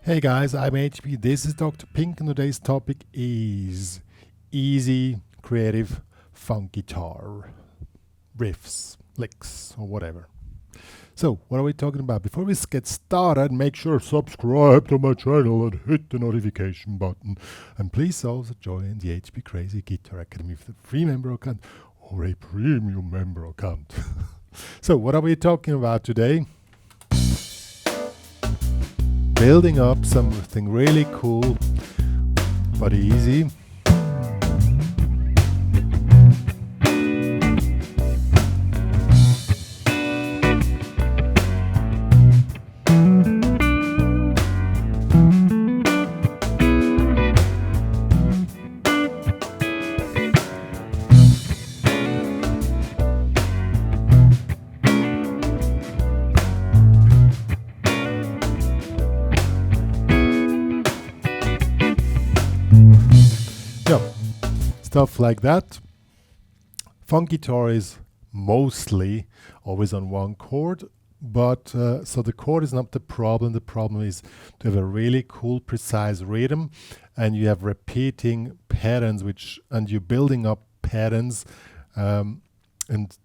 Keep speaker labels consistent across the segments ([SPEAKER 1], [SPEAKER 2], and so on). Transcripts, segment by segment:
[SPEAKER 1] Hey guys, I'm HP, this is Dr. Pink, and today's topic is easy, creative, funk guitar, riffs, licks, or whatever. So, what are we talking about? Before we get started, make sure to subscribe to my channel and hit the notification button. And please also join the HPCrazy Guitar Academy with a free member account or a premium member account. So, what are we talking about today? Building up something really cool but easy. Stuff like that. Funk guitar is mostly always on one chord, but so the chord is not the problem. The problem is to have a really cool, precise rhythm, and you have repeating patterns, and you're building up patterns and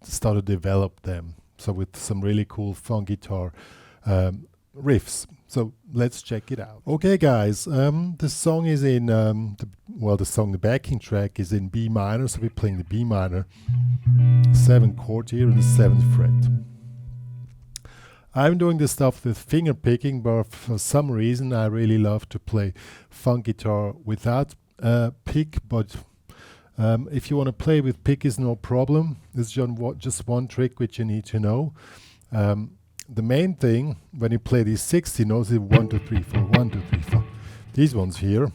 [SPEAKER 1] start to develop them. So with some really cool funk guitar riffs. So let's check it out. Okay, guys, the song is in the backing track is in B minor, so we're playing the B minor 7th chord here in the 7th fret. I'm doing this stuff with finger picking, but for some reason I really love to play funk guitar without pick. But if you want to play with pick, is no problem. It's just one trick which you need to know. The main thing when you play these 60 notes is 1, 2, 3, 4, 1, 2, 3, 4. These ones here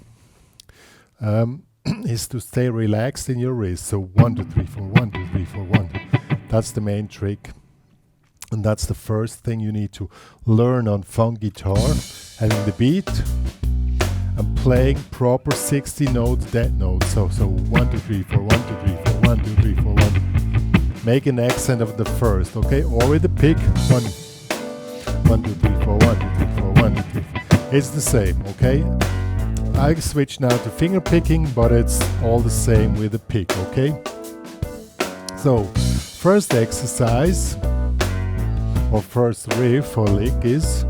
[SPEAKER 1] is to stay relaxed in your wrist. So 1, 2, 3, 4, 1, 2, 3, 4, 1, 2. That's the main trick. And that's the first thing you need to learn on funk guitar, having the beat and playing proper 60 notes, dead notes. So 1, 2, 3, 4, 1, 2, 3, 4, 1, 2, 3, 4, 1, 2. Make an accent of the first, okay? Or with the pick, 1, 2, 3, 4, 1, 2, 3, 4, 1, 2, 3, 4. It's the same, okay? I switch now to finger picking, but it's all the same with the pick, okay? So, first exercise, or first riff or lick is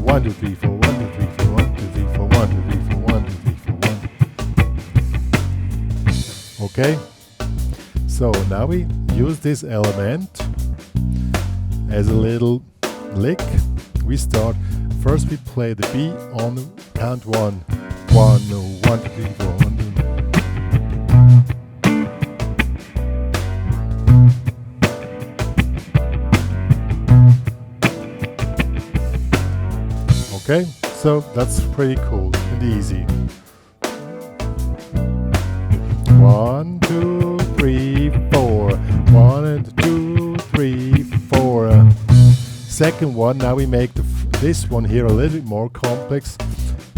[SPEAKER 1] 1, 2, 3, 4, 1, 2, 3, 4, 1, 2, 3, 4, 1, 2, 3, 4, 1, 2, 3, 4, 1. Okay? So now we use this element as a little lick. We start, first we play the B on count 1. 1, 1, 2, 3, 4, 1, 2. Okay, so that's pretty cool and easy. 1, 2, 3, 4. 1 and 2, 3, 4. Second one, now we make this one here a little bit more complex.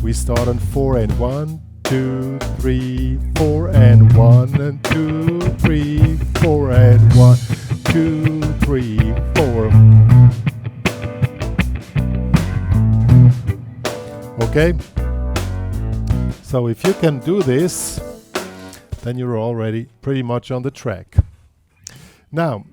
[SPEAKER 1] We start on 4 and 1, 2, 3, 4 and 1 and 2, 3, 4 and 1, 2, 3, 4. Okay? So if you can do this, then you're already pretty much on the track. Now,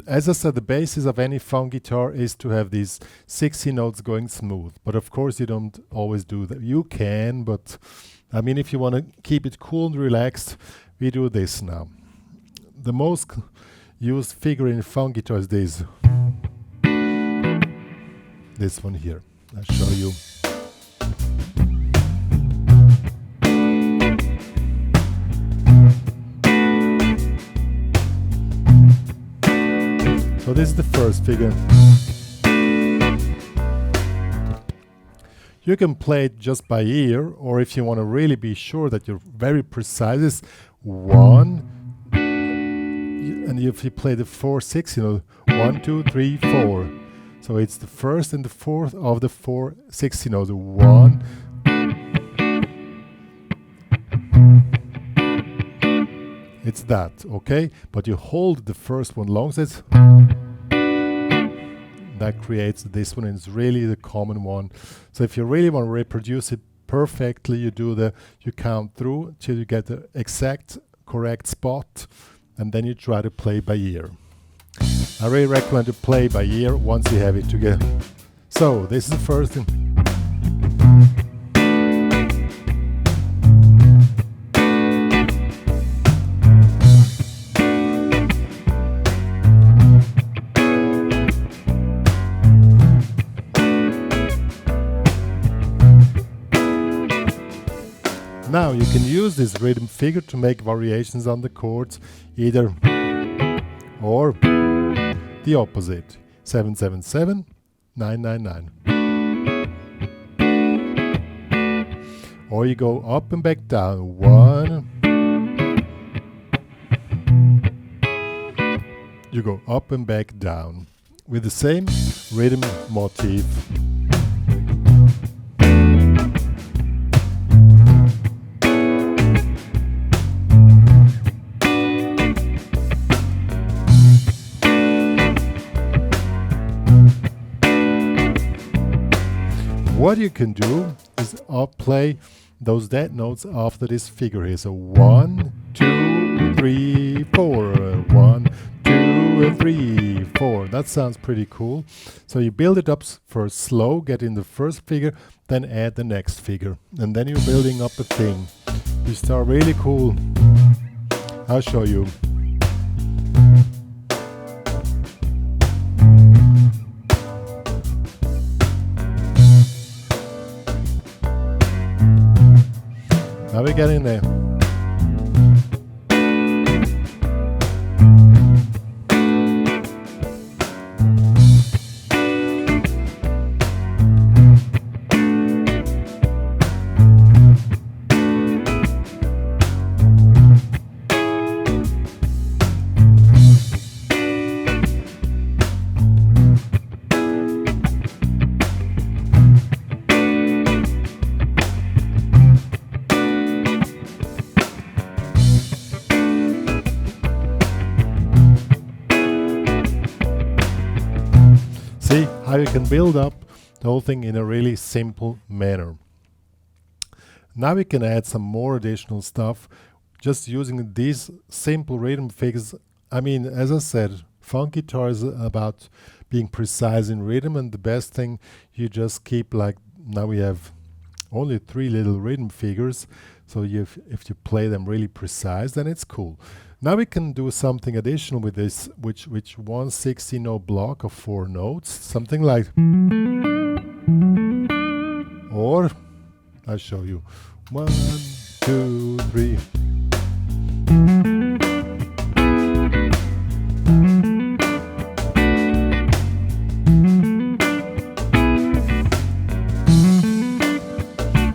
[SPEAKER 1] as I said, the basis of any funk guitar is to have these 60 notes going smooth. But of course you don't always do that. You can, but I mean, if you want to keep it cool and relaxed, we do this now. The most used figure in funk guitar is this. This one here. I'll show you. So this is the first figure. You can play it just by ear, or if you want to really be sure that you're very precise, it's 1. And if you play the 4, 6, 1, 2, 3, 4. So it's the first and the fourth of the 4, 6, 1. It's that, okay? But you hold the first one long, so it's that creates this one, and it's really the common one. So if you really want to reproduce it perfectly, you count through till you get the exact correct spot, and then you try to play by ear. I really recommend to play by ear once you have it together. So this is the first thing. Now you can use this rhythm figure to make variations on the chords, either or the opposite. 777, 999. Or you go up and back down. 1. You go up and back down with the same rhythm motif. What you can do is play those dead notes after this figure here. So 1, 2, 3, 4. 1, 2, 3, 4. That sounds pretty cool. So you build it up first slow, get in the first figure, then add the next figure. And then you're building up a thing. You start really cool. I'll show you. Now we get in there. See how you can build up the whole thing in a really simple manner. Now we can add some more additional stuff just using these simple rhythm figures. I mean, as I said, funk guitar is about being precise in rhythm, and the best thing you just keep, like now we have only 3 little rhythm figures, so if you play them really precise, then it's cool. Now we can do something additional with this, which 160 note block of 4 notes, something like, or I'll show you. 1, 2, 3.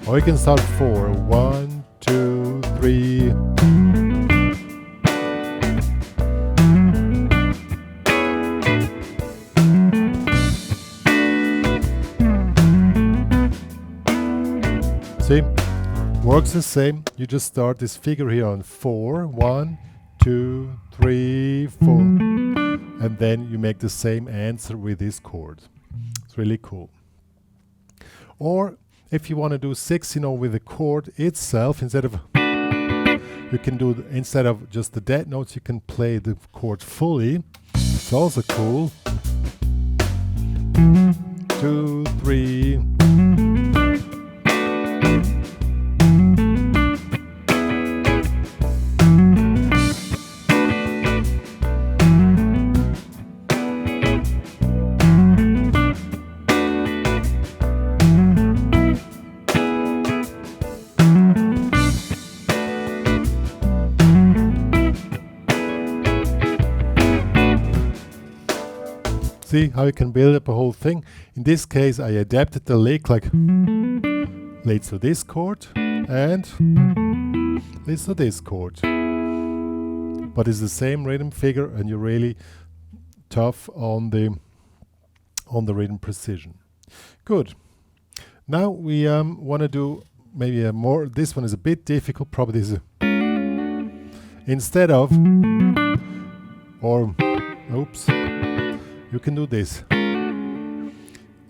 [SPEAKER 1] Or you can start 4. 1, 2, 3. See, works the same. You just start this figure here on 4. 1, 2, 3, 4. And then you make the same answer with this chord. It's really cool. Or if you want to do 6, with the chord itself, instead of just the dead notes, you can play the chord fully. It's also cool. 2, 3. See how you can build up a whole thing. In this case, I adapted the lick, like leads to this chord and leads to this chord. But it's the same rhythm figure, and you're really tough on the rhythm precision. Good. Now we want to do maybe a more. This one is a bit difficult. Probably this is instead of, or oops. You can do this.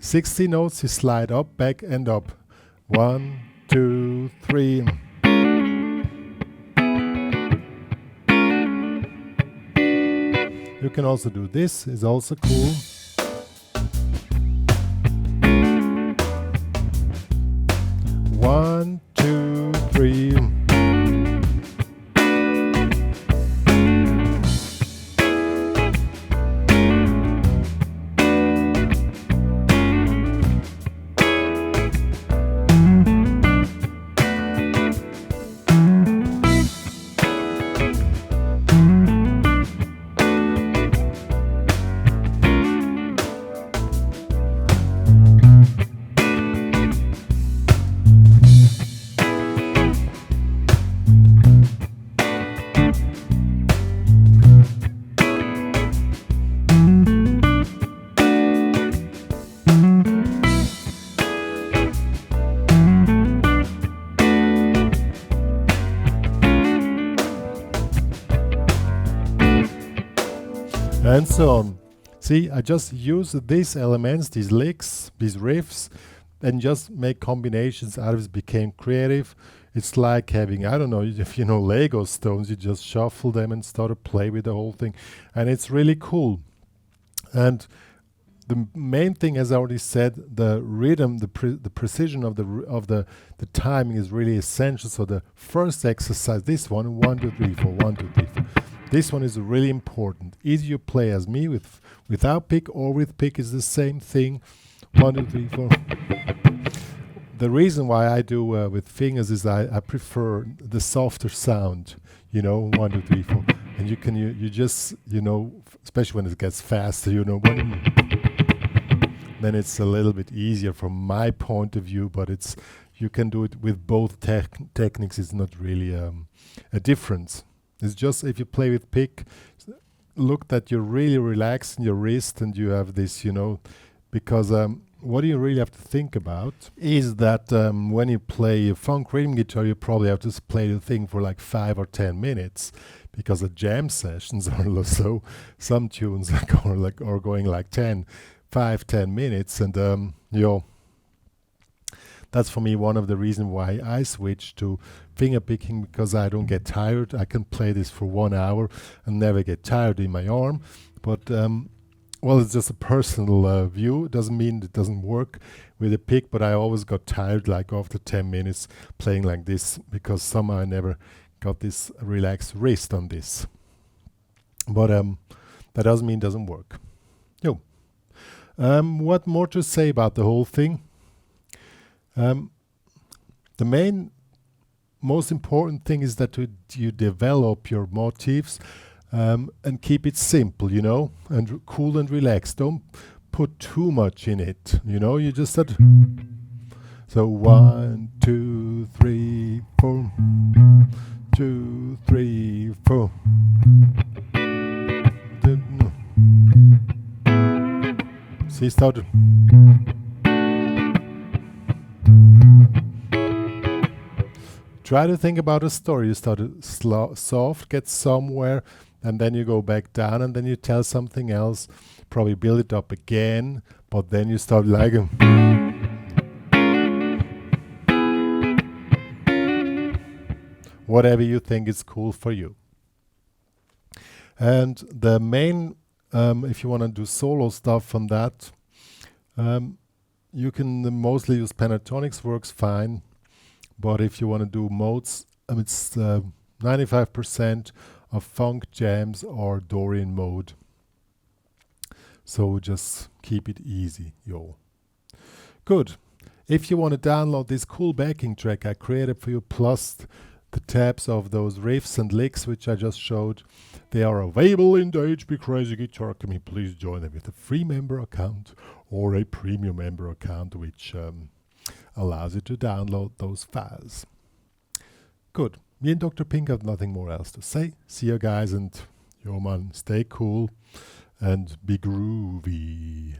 [SPEAKER 1] 60 notes, you slide up, back, and up. 1, 2, 3. You can also do this, is also cool. One, two, three. And so on. See, I just use these elements, these licks, these riffs, and just make combinations out of it. Became creative. It's like having, I don't know, if you know Lego stones, you just shuffle them and start to play with the whole thing. And it's really cool. And the main thing, as I already said, the rhythm, the precision of the timing is really essential. So the first exercise, this one, 1, 2, 3, 4, 1, 2, 3, 4. This one is really important. Either you play as me without pick or with pick is the same thing. 1, 2, 3, 4. The reason why I do with fingers is I prefer the softer sound. You know, 1, 2, 3, 4, and you can you just especially when it gets faster. Then it's a little bit easier from my point of view. But you can do it with both techniques. It's not really a difference. It's just if you play with pick, look that you're really relaxing your wrist and you have this, because what you really have to think about is that when you play a funk rhythm guitar, you probably have to play the thing for like 5 or 10 minutes, because the jam sessions are so. Some tunes are going like 10 minutes, and that's for me one of the reasons why I switched to finger picking, because I don't get tired. I can play this for 1 hour and never get tired in my arm. But well, it's just a personal view. It doesn't mean it doesn't work with a pick, but I always got tired like after 10 minutes playing like this, because somehow I never got this relaxed wrist on this. But that doesn't mean it doesn't work. What more to say about the whole thing? The most important thing is that you develop your motifs and keep it simple, and cool and relaxed. Don't put too much in it, you just said. So 1, 2, 3, 4, 2, 3, 4. See, started. Try to think about a story. You start soft, get somewhere, and then you go back down, and then you tell something else. Probably build it up again, but then you start like whatever you think is cool for you. And the main, if you want to do solo stuff on that, you can mostly use pentatonics, works fine. But if you want to do modes, it's 95% of funk jams are Dorian mode. So just keep it easy, Good. If you want to download this cool backing track I created for you, plus the tabs of those riffs and licks which I just showed, they are available in the HPCrazy Guitar Academy. Please join them with a free member account or a premium member account, which allows you to download those files. Good. Me and Dr. Pink have nothing more else to say. See you guys, and man, stay cool and be groovy.